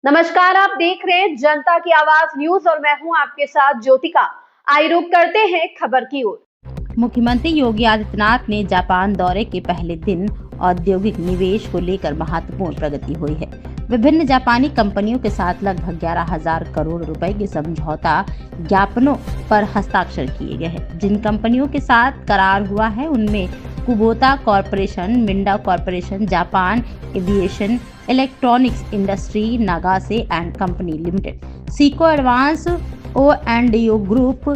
नमस्कार, आप देख रहे हैं जनता की आवाज न्यूज और मैं हूं आपके साथ ज्योतिका। आइए रुक करते हैं खबर की ओर। मुख्यमंत्री योगी आदित्यनाथ ने जापान दौरे के पहले दिन औद्योगिक निवेश को लेकर महत्वपूर्ण प्रगति हुई है। विभिन्न जापानी कंपनियों के साथ लगभग 11,000 करोड़ रुपए के समझौता ज्ञापनों पर हस्ताक्षर किए गए हैं। जिन कंपनियों के साथ करार हुआ है उनमें Kubota corporation, Minda corporation, Japan aviation, electronics industry, Nagase and company limited, Seiko advance, O and D group,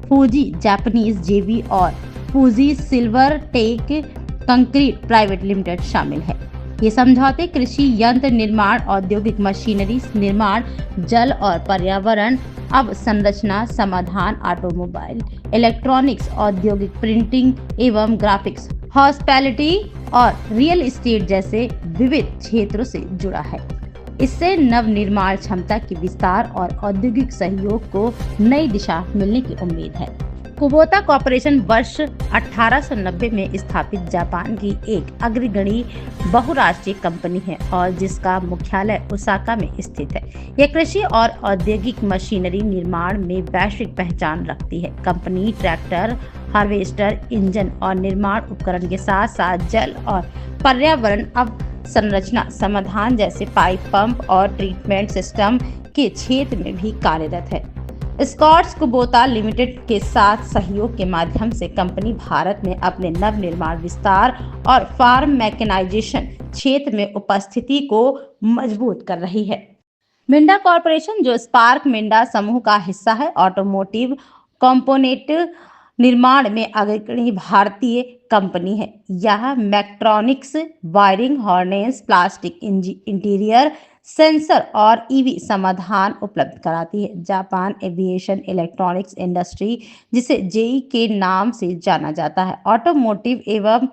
Fuji Japanese JV और Fuji silver tech concrete private limited शामिल है। ये समझौते कृषि यंत्र निर्माण, औद्योगिक मशीनरी निर्माण, जल और पर्यावरण अवसंरचना समाधान, ऑटोमोबाइल, इलेक्ट्रॉनिक्स, औद्योगिक प्रिंटिंग एवं ग्राफिक्स, हॉस्पिटैलिटी और रियल एस्टेट जैसे विविध क्षेत्रों से जुड़ा है। इससे नवनिर्माण क्षमता के विस्तार और औद्योगिक सहयोग को नई दिशा मिलने की उम्मीद है। कुबोता कॉरपोरेशन वर्ष 1890 में स्थापित जापान की एक अग्रगणी बहुराष्ट्रीय कंपनी है और जिसका मुख्यालय ओसाका में स्थित है। यह कृषि और औद्योगिक मशीनरी निर्माण में वैश्विक पहचान रखती है। कंपनी ट्रैक्टर, हार्वेस्टर, इंजन और निर्माण उपकरण के साथ साथ जल और पर्यावरण संरचना समाधान जैसे पाइप, पंप और ट्रीटमेंट सिस्टम के क्षेत्र में भी कार्यरत है। स्कॉट्स कुबोता लिमिटेड के साथ सहयोग के माध्यम से कंपनी भारत में अपने नवनिर्माण विस्तार और फार्म मैकेनाइजेशन क्षेत्र में उपस्थिति को मजबूत कर रही है। मिंडा कॉरपोरेशन, जो स्पार्क मिंडा समूह का हिस्सा है, ऑटोमोटिव कंपोनेंट निर्माण में अग्रणी भारतीय कंपनी है। यह mechatronics, wiring harness, plastic interior, sensor और ईवी समाधान उपलब्ध कराती है। जापान एविएशन इलेक्ट्रॉनिक्स इंडस्ट्री, जिसे जेई के नाम से जाना जाता है, ऑटोमोटिव एवं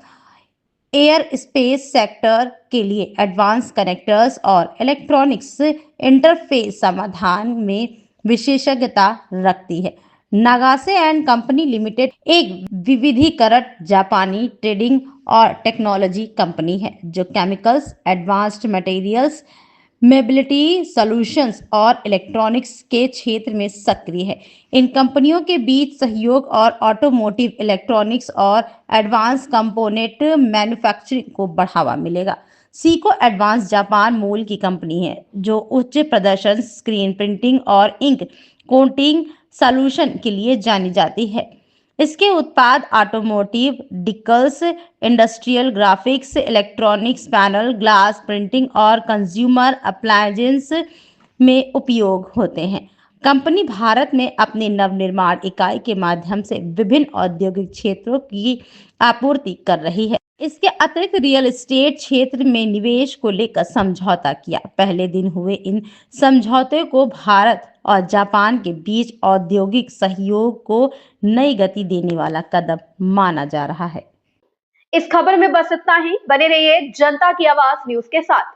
एयर स्पेस सेक्टर के लिए एडवांस कनेक्टर्स और इलेक्ट्रॉनिक्स इंटरफेस समाधान में विशेषज्ञता रखती है। नागासे एंड कंपनी लिमिटेड एक विविधीकृत जापानी ट्रेडिंग और टेक्नोलॉजी कंपनी है जो chemicals, advanced materials, mobility solutions और इलेक्ट्रॉनिक्स के क्षेत्र में सक्रिय है। इन कंपनियों के बीच सहयोग और ऑटोमोटिव, इलेक्ट्रॉनिक्स और एडवांस कंपोनेंट मैन्युफैक्चरिंग को बढ़ावा मिलेगा। सीको एडवांस जापान मूल की कंपनी है जो उच्च प्रदर्शन स्क्रीन प्रिंटिंग और इंक कोटिंग सॉल्यूशन के लिए जानी जाती है। इसके उत्पाद automotive, decals, industrial graphics, electronics panel, glass printing और कंज्यूमर अप्लायंसेस में उपयोग होते हैं। कंपनी भारत में अपनी नवनिर्माण इकाई के माध्यम से विभिन्न औद्योगिक क्षेत्रों की आपूर्ति कर रही है। इसके अतिरिक्त रियल एस्टेट क्षेत्र में निवेश को लेकर समझौता किया। पहले दिन हुए इन समझौते को भारत और जापान के बीच औद्योगिक सहयोग को नई गति देने वाला कदम माना जा रहा है। इस खबर में बस इतना ही। बने रहिए जनता की आवाज न्यूज के साथ।